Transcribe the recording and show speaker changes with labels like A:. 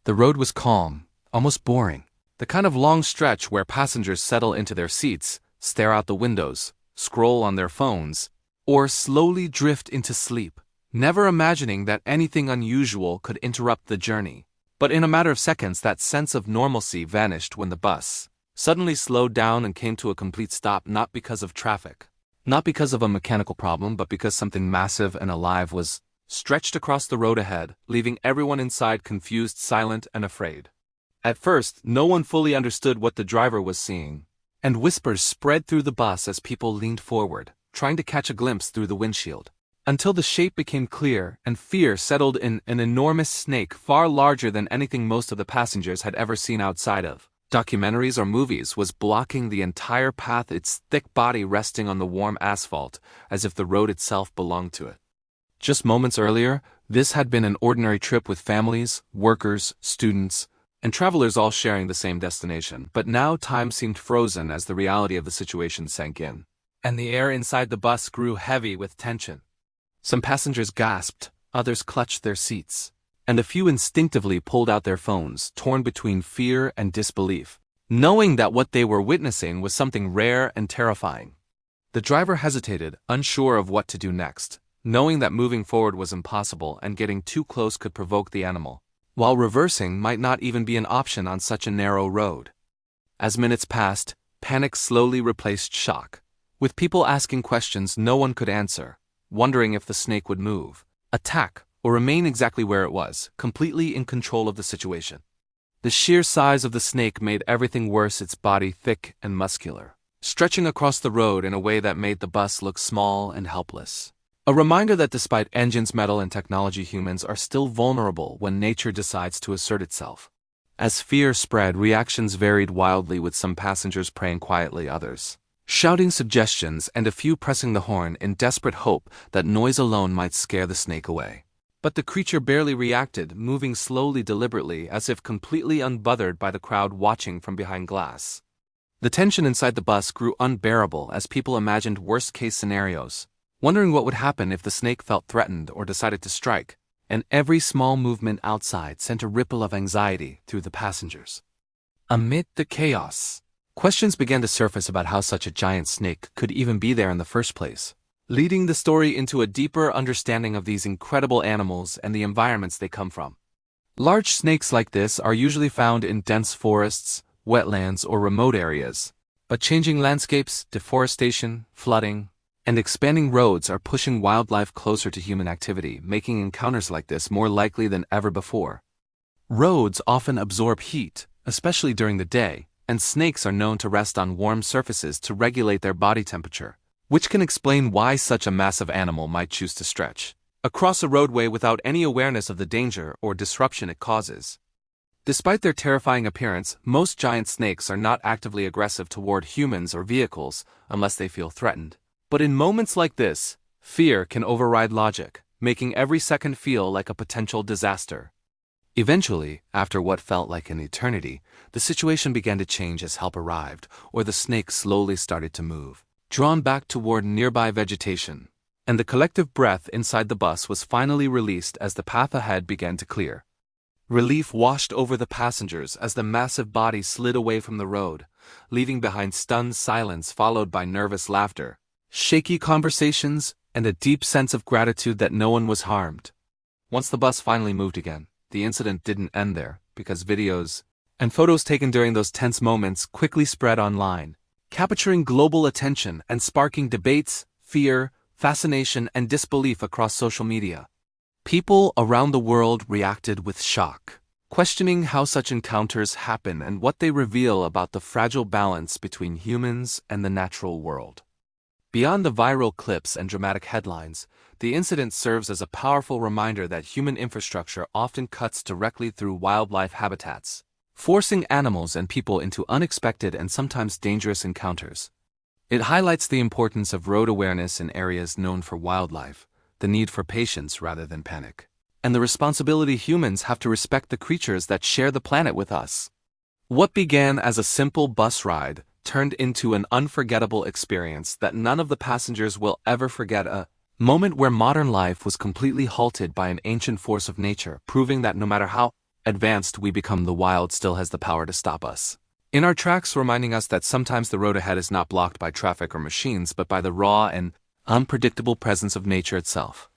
A: The road was calm, almost boring. The kind of long stretch where passengers settle into their seats, stare out the windows, scroll on their phones, or slowly drift into sleep, never imagining that anything unusual could interrupt the journey. But in a matter of seconds, that sense of normalcy vanished when the bus suddenly slowed down and came to a complete stop, not because of traffic, not because of a mechanical problem, but because something massive and alive was stretched across the road ahead, leaving everyone inside confused, silent, and afraid. At first, no one fully understood what the driver was seeing, and whispers spread through the bus as people leaned forward, trying to catch a glimpse through the windshield, until the shape became clear and fear settled in an enormous snake far larger than anything most of the passengers had ever seen outside of documentaries or movies, was blocking the entire path, its thick body resting on the warm asphalt as if the road itself belonged to it. Just moments earlier, this had been an ordinary trip with families, workers, students, and travelers all sharing the same destination, but now time seemed frozen as the reality of the situation sank in, and the air inside the bus grew heavy with tension. Some passengers gasped, others clutched their seats, and a few instinctively pulled out their phones, torn between fear and disbelief, knowing that what they were witnessing was something rare and terrifying. The driver hesitated, unsure of what to do next, knowing that moving forward was impossible and getting too close could provoke the animal, while reversing might not even be an option on such a narrow road. As minutes passed, panic slowly replaced shock, with people asking questions no one could answer, wondering if the snake would move, attack, or remain exactly where it was, completely in control of the situation. The sheer size of the snake made everything worse, its body thick and muscular, stretching across the road in a way that made the bus look small and helpless. A reminder that despite engines, metal, and technology, humans are still vulnerable when nature decides to assert itself. As fear spread, reactions varied wildly, with some passengers praying quietly, others shouting suggestions, and a few pressing the horn in desperate hope that noise alone might scare the snake away. But the creature barely reacted, moving slowly, deliberately, as if completely unbothered by the crowd watching from behind glass. The tension inside the bus grew unbearable as people imagined worst-case scenarios, wondering what would happen if the snake felt threatened or decided to strike, and every small movement outside sent a ripple of anxiety through the passengers. Amid the chaos, questions began to surface about how such a giant snake could even be there in the first place, leading the story into a deeper understanding of these incredible animals and the environments they come from. Large snakes like this are usually found in dense forests, wetlands, or remote areas, but changing landscapes, deforestation, flooding, and expanding roads are pushing wildlife closer to human activity, making encounters like this more likely than ever before. Roads often absorb heat, especially during the day, and snakes are known to rest on warm surfaces to regulate their body temperature, which can explain why such a massive animal might choose to stretch across a roadway without any awareness of the danger or disruption it causes. Despite their terrifying appearance, most giant snakes are not actively aggressive toward humans or vehicles unless they feel threatened. But in moments like this, fear can override logic, making every second feel like a potential disaster. Eventually, after what felt like an eternity, the situation began to change as help arrived, or the snake slowly started to move, drawn back toward nearby vegetation, and the collective breath inside the bus was finally released as the path ahead began to clear. Relief washed over the passengers as the massive body slid away from the road, leaving behind stunned silence followed by nervous laughter, shaky conversations, and a deep sense of gratitude that no one was harmed. Once the bus finally moved again, the incident didn't end there, because videos and photos taken during those tense moments quickly spread online, capturing global attention and sparking debates, fear, fascination, and disbelief across social media. People around the world reacted with shock, questioning how such encounters happen and what they reveal about the fragile balance between humans and the natural world. Beyond the viral clips and dramatic headlines, the incident serves as a powerful reminder that human infrastructure often cuts directly through wildlife habitats, forcing animals and people into unexpected and sometimes dangerous encounters. It highlights the importance of road awareness in areas known for wildlife, the need for patience rather than panic, and the responsibility humans have to respect the creatures that share the planet with us. What began as a simple bus ride turned into an unforgettable experience that none of the passengers will ever forget, a moment where modern life was completely halted by an ancient force of nature, proving that no matter how advanced we become, the wild still has the power to stop us. In our tracks, reminding us that sometimes the road ahead is not blocked by traffic or machines, but by the raw and unpredictable presence of nature itself.